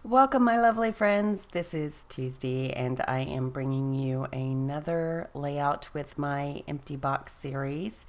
Welcome, my lovely friends. This is Tuesday, and I am bringing you another layout with my empty box series.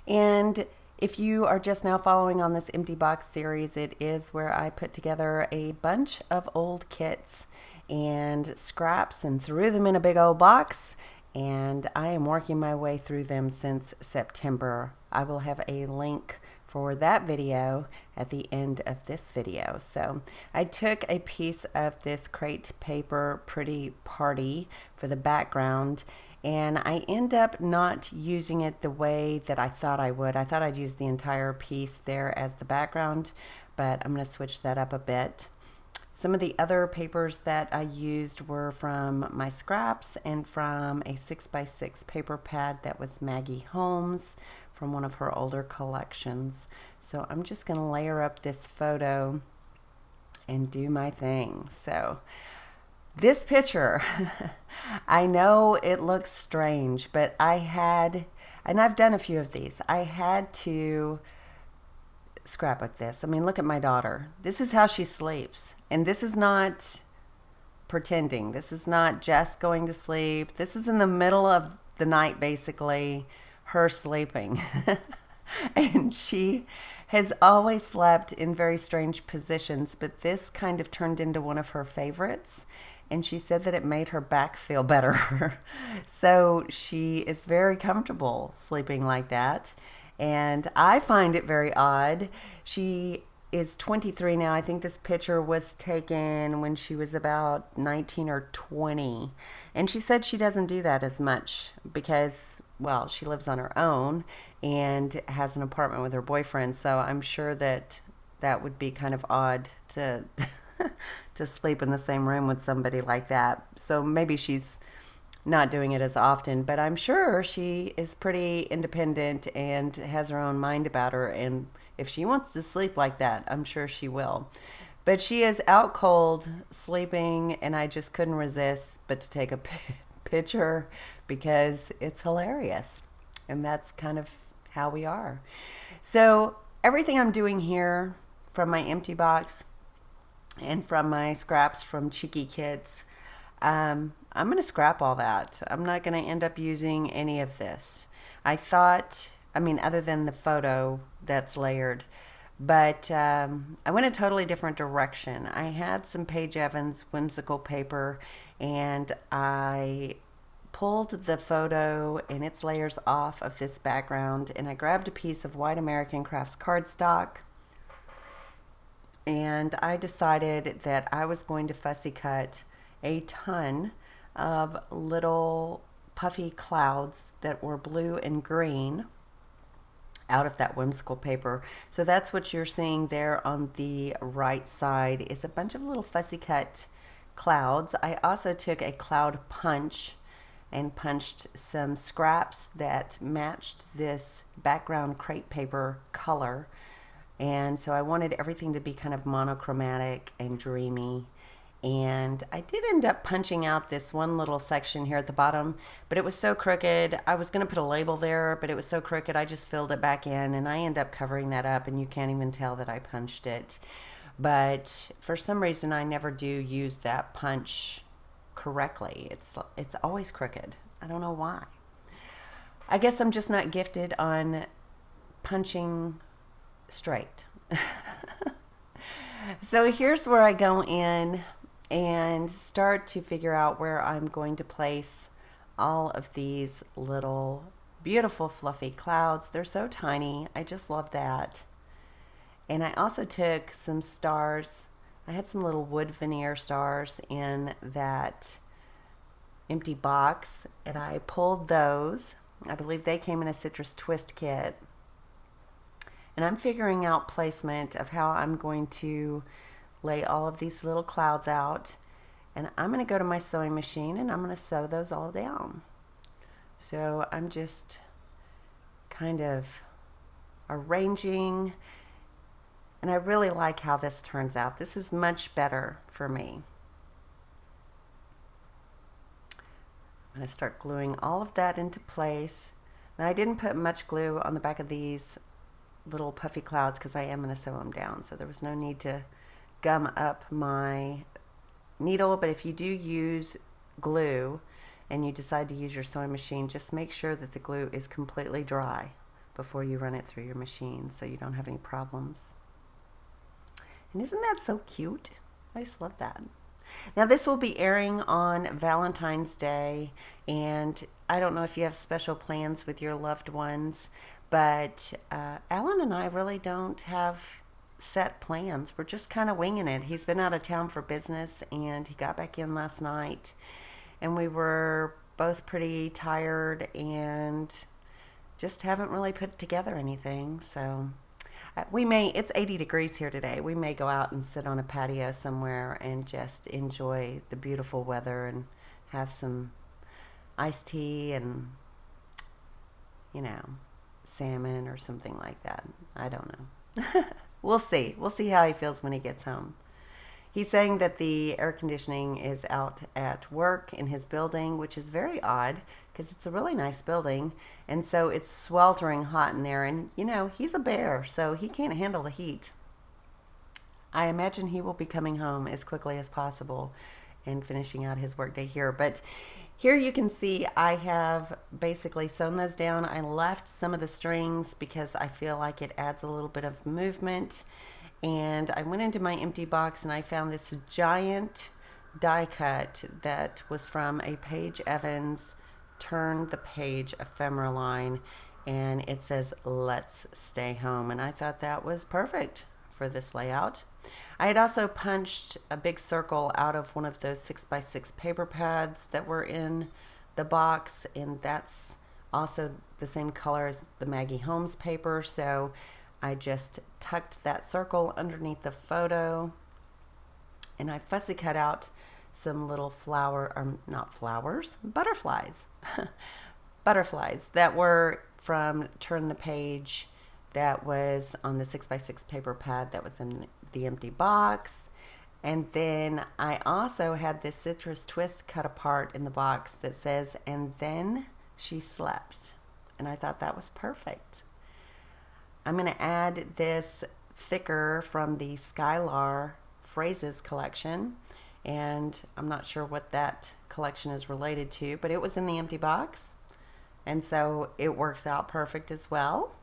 And if you are just now following on this empty box series, it is where I put together a bunch of old kits and scraps and threw them in a big old box. And I am working my way through them since September. I will have a link for that video at the end of this video. So I took a piece of this crate paper Pretty Party for the background, and I end up not using it the way that I thought I would. I thought I'd use the entire piece there as the background, but I'm going to switch that up a bit. Some of the other papers that I used were from my scraps and from a 6x6 paper pad that was Maggie Holmes from one of her older collections. So I'm just going to layer up this photo and do my thing. So this picture, I know it looks strange, but and I've done a few of these, I had to scrapbook this. I mean, look at my daughter. This is how she sleeps. And this is not pretending. This is not just going to sleep. This is in the middle of the night, basically, her sleeping. And she has always slept in very strange positions, but this kind of turned into one of her favorites. And she said that it made her back feel better. So she is very comfortable sleeping like that. And I find it very odd. She is 23 now. I think this picture was taken when she was about 19 or 20. And she said she doesn't do that as much because, well, she lives on her own and has an apartment with her boyfriend. So I'm sure that that would be kind of odd to to sleep in the same room with somebody like that. So maybe she's not doing it as often, but I'm sure she is pretty independent and has her own mind about her. And if she wants to sleep like that, I'm sure she will. But she is out cold sleeping, and I just couldn't resist but to take a picture because it's hilarious. And that's kind of how we are. So everything I'm doing here from my empty box and from my scraps from Cheeky Kids, I'm going to scrap all that. I'm not going to end up using any of this. Other than the photo that's layered, but I went a totally different direction. I had some Paige Evans whimsical paper, and I pulled the photo and its layers off of this background, and I grabbed a piece of White American Crafts cardstock, and I decided that I was going to fussy cut a ton of little puffy clouds that were blue and green out of that whimsical paper. So that's what you're seeing there on the right side is a bunch of little fussy cut clouds. I also took a cloud punch and punched some scraps that matched this background crepe paper color. And so I wanted everything to be kind of monochromatic and dreamy. And I did end up punching out this one little section here at the bottom, but it was so crooked. I was going to put a label there, but it was so crooked I just filled it back in, and I end up covering that up, and you can't even tell that I punched it. But for some reason I never do use that punch correctly. It's always crooked. I don't know why. I guess I'm just not gifted on punching straight. So here's where I go in and start to figure out where I'm going to place all of these little beautiful fluffy clouds. They're so tiny. I just love that. And I also took some stars. I had some little wood veneer stars in that empty box, and I pulled those. I believe they came in a citrus twist kit. And I'm figuring out placement of how I'm going to lay all of these little clouds out. And I'm going to go to my sewing machine and I'm going to sew those all down. So I'm just kind of arranging. And I really like how this turns out. This is much better for me. I'm going to start gluing all of that into place. Now I didn't put much glue on the back of these little puffy clouds because I am going to sew them down. So there was no need to gum up my needle, but if you do use glue and you decide to use your sewing machine, just make sure that the glue is completely dry before you run it through your machine so you don't have any problems. And isn't that so cute? I just love that. Now this will be airing on Valentine's Day, and I don't know if you have special plans with your loved ones, but Alan and I really don't have set plans. We're just kind of winging it. He's been out of town for business, and he got back in last night, and we were both pretty tired and just haven't really put together anything. So we may, it's 80 degrees here today. We may go out and sit on a patio somewhere and just enjoy the beautiful weather and have some iced tea and, you know, salmon or something like that. I don't know. We'll see. We'll see how he feels when he gets home. He's saying that the air conditioning is out at work in his building, which is very odd because it's a really nice building. And so it's sweltering hot in there. And, you know, he's a bear, so he can't handle the heat. I imagine he will be coming home as quickly as possible and finishing out his workday here. But here you can see I have basically sewn those down. I left some of the strings because I feel like it adds a little bit of movement. And I went into my empty box and I found this giant die cut that was from a Paige Evans Turn the Page ephemera line, and it says "Let's Stay Home," and I thought that was perfect for this layout. I had also punched a big circle out of one of those 6x6 paper pads that were in the box, and that's also the same color as the Maggie Holmes paper, so I just tucked that circle underneath the photo, and I fussy cut out some little butterflies. Butterflies that were from Turn the Page that was on the 6x6 paper pad that was in the empty box. And then I also had this citrus twist cut apart in the box that says, "And then she slept." And I thought that was perfect. I'm going to add this thicker from the Skylar Phrases collection, and I'm not sure what that collection is related to, but it was in the empty box, and so it works out perfect as well.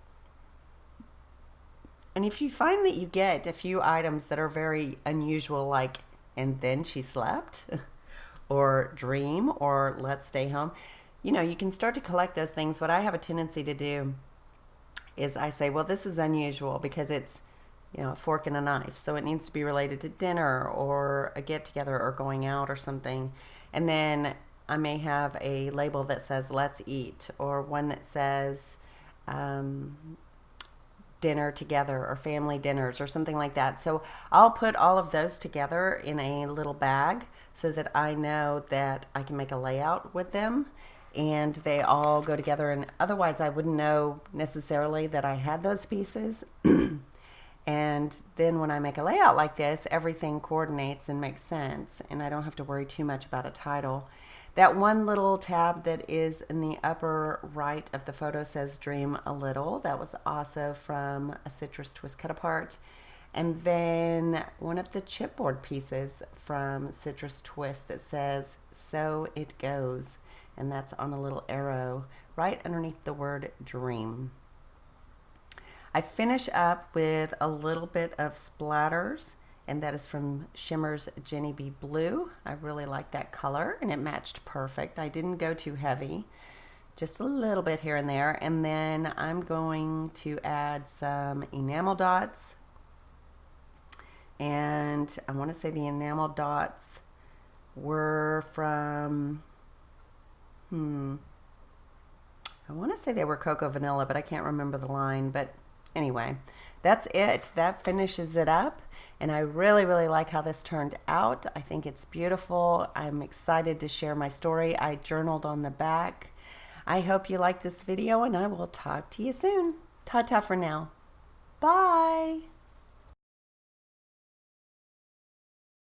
And if you find that you get a few items that are very unusual, like "and then she slept," or "dream," or "let's stay home," you know, you can start to collect those things. What I have a tendency to do is I say, well, this is unusual because it's, you know, a fork and a knife, so it needs to be related to dinner or a get-together or going out or something. And then I may have a label that says "let's eat," or one that says dinner together or family dinners or something like that. So I'll put all of those together in a little bag so that I know that I can make a layout with them and they all go together, and otherwise I wouldn't know necessarily that I had those pieces. And then when I make a layout like this, everything coordinates and makes sense, and I don't have to worry too much about a title. That one little tab that is in the upper right of the photo says "Dream a Little." That was also from a citrus twist cut apart. And then one of the chipboard pieces from Citrus Twist that says "So It Goes," and that's on a little arrow right underneath the word "dream." I finish up with a little bit of splatters, and that is from Shimmer's Jenny B Blue. I really like that color, and it matched perfect. I didn't go too heavy, just a little bit here and there. And then I'm going to add some enamel dots, and I want to say the enamel dots were from, I want to say they were Cocoa Vanilla, but I can't remember the line. But anyway, that's it. That finishes it up, and I really, really like how this turned out. I think it's beautiful. I'm excited to share my story. I journaled on the back. I hope you like this video, and I will talk to you soon. Ta-ta for now. Bye.